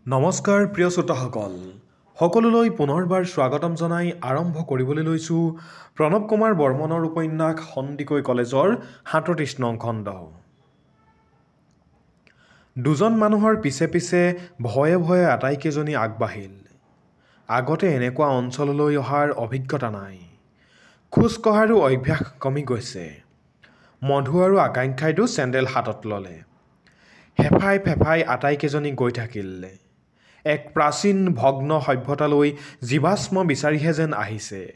নমস্কাৰ প্ৰিয় শ্ৰোতাসকল সকলোলৈ পুনৰবাৰ স্বাগতম জনাই আৰম্ভ কৰিবলৈ লৈছোঁ প্ৰণৱ কুমাৰ বৰ্মনৰ উপন্যাস সন্দিকৈ কলেজৰ ৩৭ নং খণ্ড। দুজন মানুহৰ পিছে পিছে ভয়ে ভয়ে আটাইকেইজনী আগবাঢ়িল। আগতে এনেকুৱা অঞ্চললৈ অহাৰ অভিজ্ঞতা নাই। খোজ কঢ়াৰো অভ্যাস কমি গৈছে। মধু আৰু আকাংক্ষাইতো চেণ্ডেল হাতত ল'লে। হেফাই ফেফাই আটাইকেইজনী গৈ থাকিল। এক প্ৰাচীন ভগ্ন সভ্যতালৈ জীৱাশ্ম বিচাৰিহে যেন আহিছে।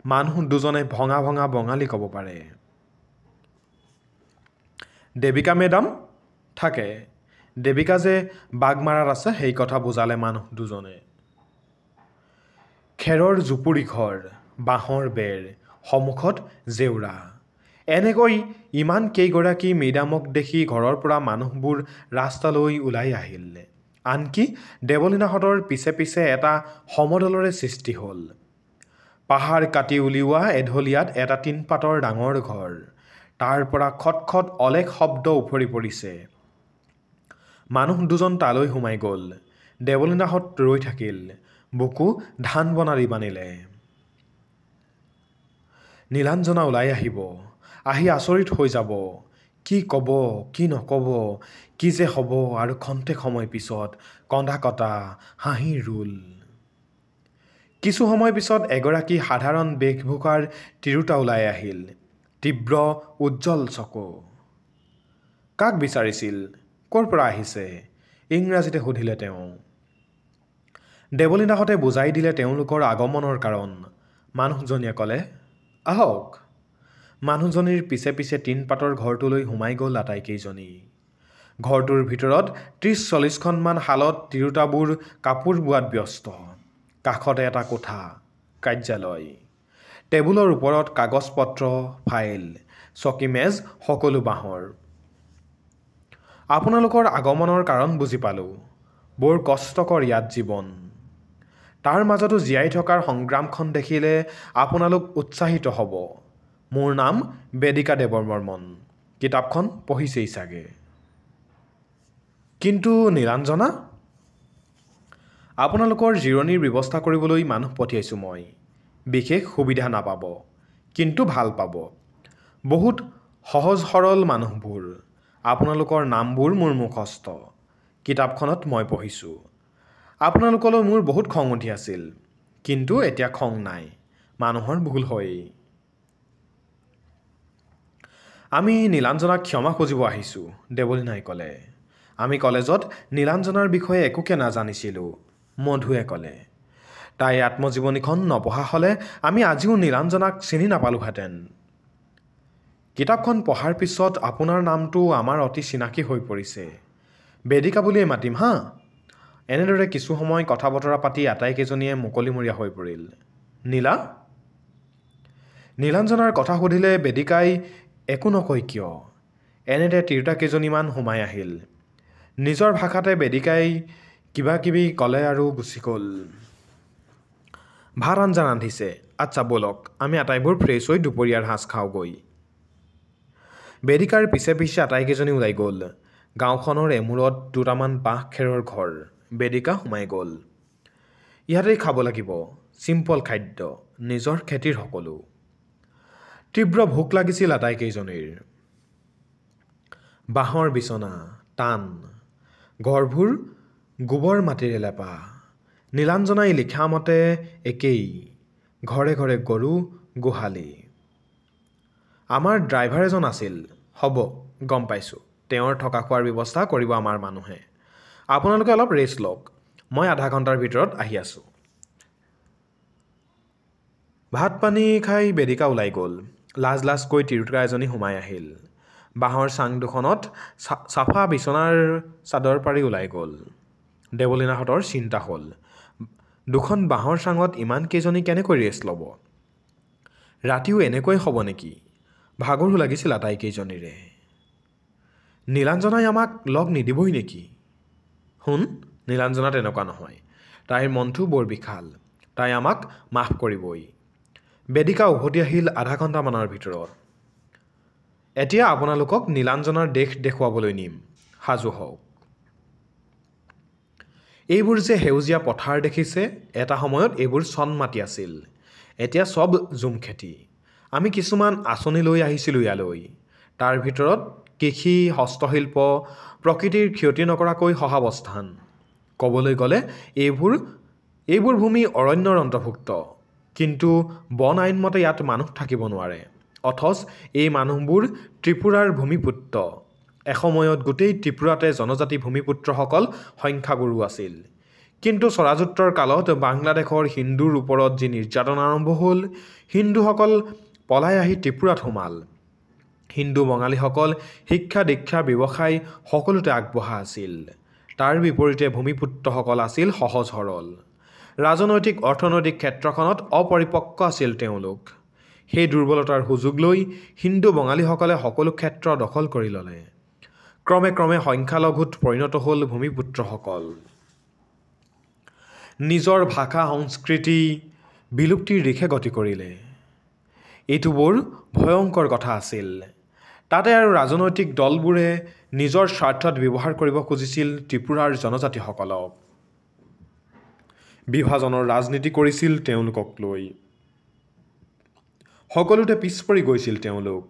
মানুহ দুজনে ভঙা ভঙা বঙালী ক'ব পাৰে। দেৱিকা মেডাম থাকে। দেৱিকা যে বাগমাৰাত আছে সেই কথা বুজালে মানুহ দুজনে। খেৰৰ জুপুৰি ঘৰ, বাঁহৰ বেৰ, সন্মুখত জেউৰা। এনেকৈ ইমান কেইগৰাকী মেডামক দেখি ঘৰৰ পৰা মানুহবোৰ ৰাস্তালৈ ওলাই আহিল। আনকি দেৱলীনাহঁতৰ পিছে পিছে এটা সমদলৰে সৃষ্টি হ'ল। পাহাৰ কাটি উলিওৱা এঢলীয়াত এটা টিনপাতৰ ডাঙৰ ঘৰ। তাৰ পৰা খটখট অলেখ শব্দ উফৰি পৰিছে। মানুহ দুজন তালৈ সোমাই গ'ল। দেৱলীনাহঁত ৰৈ থাকিল। বুকু ধান বনাৰি বান্ধিলে। নীলাঞ্জনা ওলাই আহিব। আহি আচৰিত হৈ যাব। কি ক'ব, কি নক'ব, কি যে হ'ব আৰু ক্ষন্তেক সময় পিছত কন্দা কটা, হাঁহিৰ ৰোল। কিছু সময় পিছত এগৰাকী সাধাৰণ বেশভূষাৰ তিৰোতা ওলাই আহিল। তীব্ৰ উজ্জ্বল চকু। কাক বিচাৰিছিল? ক'ৰ পৰা আহিছে? ইংৰাজীতে সুধিলে তেওঁ। দেৱলীনাহঁতে বুজাই দিলে তেওঁলোকৰ আগমনৰ কাৰণ। মানুহজনীয়ে ক'লে, আহক। মানুহজনীৰ পিছে পিছে টিনপাতৰ ঘৰটোলৈ সোমাই গ'ল আটাইকেইজনী। ঘৰটোৰ ভিতৰত ৩০-৪০খনমান শালত তিৰোতাবোৰ কাপোৰ বোৱাত ব্যস্ত। কাষতে এটা কোঠা, কাৰ্যালয়। টেবুলৰ ওপৰত কাগজ পত্ৰ, ফাইল, চকী মেজ সকলো বাঁহৰ। আপোনালোকৰ আগমনৰ কাৰণ বুজি পালোঁ। বৰ কষ্টকৰ ইয়াত জীৱন। তাৰ মাজতো জীয়াই থকাৰ সংগ্ৰামখন দেখিলে আপোনালোক উৎসাহিত হ'ব। মোৰ নাম বেদিকা দেৱবৰ্মন। কিতাপখন পঢ়িছেই চাগে। কিন্তু নীলাঞ্জনা? আপোনালোকৰ জিৰণিৰ ব্যৱস্থা কৰিবলৈ মানুহ পঠিয়াইছোঁ মই। বিশেষ সুবিধা নাপাব, কিন্তু ভাল পাব। বহুত সহজ সৰল মানুহবোৰ। আপোনালোকৰ নামবোৰ মোৰ মুখস্থ। কিতাপখনত মই পঢ়িছোঁ। আপোনালোকলৈ মোৰ বহুত খং উঠি আছিল। কিন্তু এতিয়া খং নাই। মানুহৰ ভুল হয়েই। আমি নীলাঞ্জনাক ক্ষমা খুজিব আহিছোঁ, দেৱলীনাই ক'লে। আমি কলেজত নীলাঞ্জনাৰ বিষয়ে একোকে নাজানিছিলোঁ, মধুৱে ক'লে। তাইৰ আত্মজীৱনীখন নপঢ়া হ'লে আমি আজিও নীলাঞ্জনাক চিনি নাপালোহেঁতেন। কিতাপখন পঢ়াৰ পিছত আপোনাৰ নামটো আমাৰ অতি চিনাকি হৈ পৰিছে। বেদিকা বুলিয়েই মাতিম হা। এনেদৰে কিছু সময় কথা বতৰা পাতি আটাইকেইজনীয়ে মুকলিমূৰীয়া হৈ পৰিল। নীলা? নীলাঞ্জনাৰ কথা সুধিলে বেদিকাই একো নকয় কিয়? এনেতে তিৰোতাকেইজনীমান সোমাই আহিল। নিজৰ ভাষাতে বেদিকাই কিবা কিবি ক'লে আৰু গুচি গ'ল। ভাত আঞ্জা ৰান্ধিছে। আচ্ছা ব'লক, আমি আটাইবোৰ ফ্ৰেছ হৈ দুপৰীয়াৰ সাঁজ খাওঁগৈ। বেদিকাৰ পিছে পিছে আটাইকেইজনী ওলাই গ'ল। গাঁওখনৰ এমূৰত দুটামান বাঁহ খেৰৰ ঘৰ। বেদিকা সোমাই গ'ল। ইয়াতেই খাব লাগিব। চিম্পল খাদ্য, নিজৰ খেতিৰ সকলো। তীব্ৰ ভোক লাগিছিল আটাইকেইজনীৰ। বাঁহৰ বিচনা, টান। ঘৰবোৰ গোবৰ মাটিৰে লেপা। নীলাঞ্জনাই লিখা মতে একেই। ঘৰে ঘৰে গৰু, গোহালি। আমাৰ ড্ৰাইভাৰ এজন আছিল। হ'ব, গম পাইছোঁ। তেওঁৰ থকা খোৱাৰ ব্যৱস্থা কৰিব আমাৰ মানুহে। আপোনালোকে অলপ ৰেষ্ট লওক। মই আধা ঘণ্টাৰ ভিতৰত আহি আছোঁ। ভাত পানী খাই বেদিকা ওলাই গ'ল। লাজ লাজকৈ তিৰোতা এজনী সোমাই আহিল। বাঁহৰ চাং দুখনত চাফা বিচনাৰ চাদৰ পাৰি ওলাই গ'ল। দেৱলীনাহঁতৰ চিন্তা হ'ল। দুখন বাঁহৰ চাঙত ইমানকেইজনী কেনেকৈ ৰেষ্ট ল'ব? ৰাতিও এনেকৈ হ'ব নেকি? ভাগৰো লাগিছিল আটাইকেইজনীৰে। নীলাঞ্জনাই আমাক লগ নিদিবই নেকি? শুন, নীলাঞ্জনা তেনেকুৱা নহয়। তাইৰ মনটো বৰ বিশাল। তাই আমাক মাফ কৰিবই। বেদিকা উভতি আহিল আধা ঘণ্টামানৰ ভিতৰত। এতিয়া আপোনালোকক নীলাঞ্জনাৰ দেশ দেখুৱাবলৈ নিম। সাজু হওক। এইবোৰ যে সেউজীয়া পথাৰ দেখিছে, এটা সময়ত এইবোৰ চন মাটি আছিল। এতিয়া চব জুম খেতি। আমি কিছুমান আঁচনি লৈ আহিছিলোঁ ইয়ালৈ। তাৰ ভিতৰত কৃষি, হস্তশিল্প, প্ৰকৃতিৰ ক্ষতি নকৰাকৈ সহাৱস্থান। ক'বলৈ গ'লে এইবোৰ ভূমি অৰণ্যৰ অন্তৰ্ভুক্ত। কিন্তু বন আইনমতে ইয়াত মানুহ থাকিব নোৱাৰে। অথচ এই মানুহবোৰ ত্ৰিপুৰাৰ ভূমিপুত্ৰ। এসময়ত গোটেই ত্ৰিপুৰাতে জনজাতি ভূমিপুত্ৰসকল সংখ্যাগুৰু আছিল। কিন্তু স্বৰাজোত্তৰ কালত বাংলাদেশৰ হিন্দুৰ ওপৰত যি নিৰ্যাতন আৰম্ভ হ'ল, হিন্দুসকল পলাই আহি ত্ৰিপুৰাত সোমাল। হিন্দু বঙালীসকল শিক্ষা, দীক্ষা, ব্যৱসায় সকলোতে আগবঢ়া আছিল। তাৰ বিপৰীতে ভূমিপুত্ৰসকল আছিল সহজ সৰল। ৰাজনৈতিক, অৰ্থনৈতিক ক্ষেত্ৰখনত অপৰিপক্ক আছিল তেওঁলোক। সেই দুৰ্বলতাৰ সুযোগ লৈ হিন্দু বঙালীসকলে সকলো ক্ষেত্ৰ দখল কৰি ল'লে। ক্ৰমে ক্ৰমে সংখ্যালঘুত পৰিণত হ'ল ভূমিপুত্ৰসকল। নিজৰ ভাষা, সংস্কৃতি বিলুপ্তিৰ দিশে গতি কৰিলে। এইটো বৰ ভয়ংকৰ কথা আছিল। তাতে আৰু ৰাজনৈতিক দলবোৰে নিজৰ স্বাৰ্থত ব্যৱহাৰ কৰিব খুজিছিল ত্ৰিপুৰাৰ জনজাতিসকলক। বিভাজনৰ ৰাজনীতি কৰিছিল তেওঁলোকক লৈ। সকলোতে পিছ পৰি গৈছিল তেওঁলোক।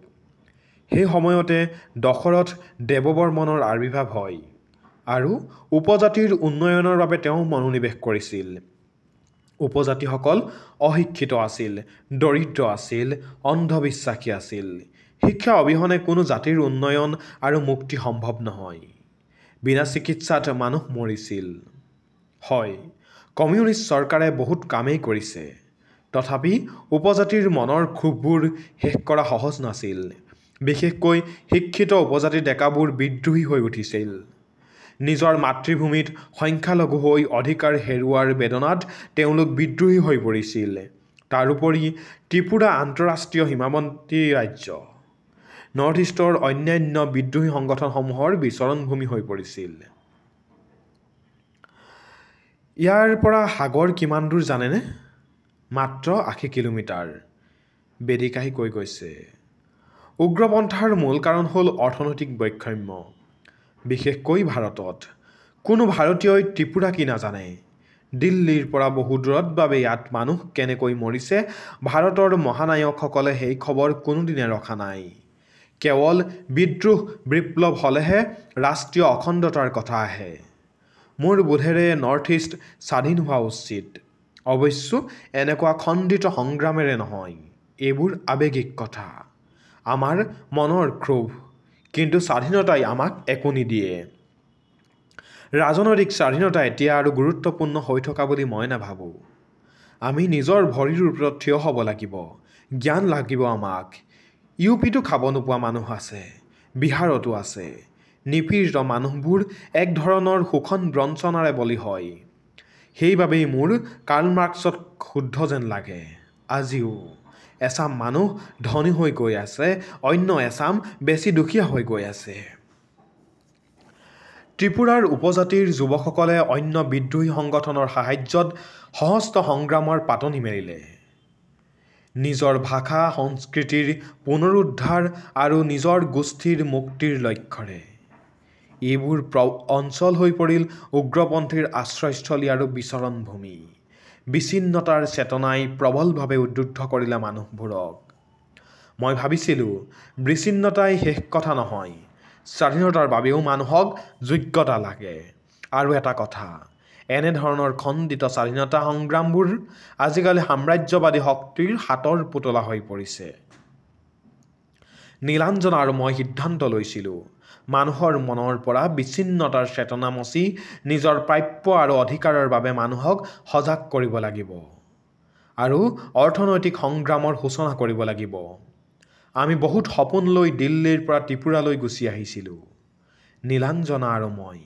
সেই সময়তে দশৰথ দেৱবৰ্মনৰ আবিৰ্ভাৱ হয় আৰু উপজাতিৰ উন্নয়নৰ বাবে তেওঁ মনোনিৱেশ কৰিছিল। উপজাতিসকল অশিক্ষিত আছিল, দৰিদ্ৰ আছিল, অন্ধবিশ্বাসী আছিল। শিক্ষা অবিহনে কোনো জাতিৰ উন্নয়ন আৰু মুক্তি সম্ভৱ নহয়। বিনা চিকিৎসাত মানুহ মৰিছিল। হয়, কমিউনিষ্ট চৰকাৰে বহুত কামেই কৰিছে। তথাপি উপজাতিৰ মনৰ ক্ষোভবোৰ শেষ কৰা সহজ নাছিল। বিশেষকৈ শিক্ষিত উপজাতি ডেকাবোৰ বিদ্ৰোহী হৈ উঠিছিল। নিজৰ মাতৃভূমিত সংখ্যালঘু হৈ অধিকাৰ হেৰুওৱাৰ বেদনাত তেওঁলোক বিদ্ৰোহী হৈ পৰিছিল। তাৰোপৰি ত্ৰিপুৰা আন্তঃৰাষ্ট্ৰীয় সীমাৱৰ্তী ৰাজ্য। নৰ্থ ইষ্টৰ অন্যান্য বিদ্ৰোহী সংগঠনসমূহৰ বিচৰণভূমি হৈ পৰিছিল। ইয়াৰ পৰা সাগৰ কিমান দূৰ জানেনে? মাত্ৰ ৮০ কিলোমিটাৰ, বেদিকাই কৈ গৈছে। উগ্ৰপন্থাৰ মূল কাৰণ হ'ল অৰ্থনৈতিক বৈষম্য। বিশেষকৈ ভাৰতত। কোনো ভাৰতীয়ই ত্ৰিপুৰা কি নাজানে? দিল্লীৰ পৰা বহু দূৰত বাবে ইয়াত মানুহ কেনেকৈ মৰিছে, ভাৰতৰ মহানায়কসকলে সেই খবৰ কোনোদিনে ৰখা নাই। কেৱল বিদ্ৰোহ, বিপ্লৱ হ'লেহে ৰাষ্ট্ৰীয় অখণ্ডতাৰ কথা আহে। মোৰ বোধেৰে নৰ্থ ইষ্ট স্বাধীন হোৱা উচিত। অৱশ্য এনেকুৱা খণ্ডিত সংগ্ৰামেৰে নহয়। এইবোৰ আৱেগিক কথা, আমাৰ মনৰ ক্ষোভ। কিন্তু স্বাধীনতাই আমাক একো নিদিয়ে। ৰাজনৈতিক স্বাধীনতা এতিয়া আৰু গুৰুত্বপূৰ্ণ হৈ থকা বুলি মই নাভাবোঁ। আমি নিজৰ ভৰিৰ ওপৰত থিয় হ'ব লাগিব। জ্ঞান লাগিব আমাক। ইউপিতো খাব নোপোৱা মানুহ আছে, বিহাৰতো আছে। নিপীড়িত মানুহবোৰ এক ধৰণৰ শোষণ বঞ্চনাৰে বলি হয়। সেইবাবেই মোৰ কাৰ্ল মাৰ্ক্সক শুদ্ধ যেন লাগে। আজিও এচাম মানুহ ধনী হৈ গৈ আছে, অন্য এচাম বেছি দুখীয়া হৈ গৈ আছে। ত্ৰিপুৰাৰ উপজাতিৰ যুৱকসকলে অন্য বিদ্ৰোহী সংগঠনৰ সাহায্যত সহস্ত সংগ্ৰামৰ পাতনি মেলিলে। নিজৰ ভাষা, সংস্কৃতিৰ পুনৰুদ্ধাৰ আৰু নিজৰ গোষ্ঠীৰ মুক্তিৰ লক্ষ্যৰে। এইবোৰ অঞ্চল হৈ পৰিল উগ্ৰপন্থীৰ আশ্ৰয়স্থলী আৰু বিচৰণভূমি। বিচ্ছিন্নতাৰ চেতনাই প্ৰবলভাৱে উদ্বুদ্ধ কৰিলে মানুহবোৰক। মই ভাবিছিলোঁ বিচ্ছিন্নতাই শেষ কথা নহয়। স্বাধীনতাৰ বাবেও মানুহক যোগ্যতা লাগে। আৰু এটা কথা, এনেধৰণৰ খণ্ডিত স্বাধীনতা সংগ্ৰামবোৰ আজিকালি সাম্ৰাজ্যবাদী শক্তিৰ হাতৰ পুতলা হৈ পৰিছে। নীলাঞ্জনা আৰু মই সিদ্ধান্ত লৈছিলোঁ, মানুহৰ মনৰ পৰা বিচ্ছিন্নতাৰ চেতনা মচি নিজৰ প্ৰাপ্য আৰু অধিকাৰৰ বাবে মানুহক সজাগ কৰিব লাগিব। আৰু অৰ্থনৈতিক সংগ্ৰামৰ সূচনা কৰিব লাগিব। আমি বহুত সপোন লৈ দিল্লীৰ পৰা ত্ৰিপুৰালৈ গুচি আহিছিলোঁ, নীলাঞ্জনা আৰু মই।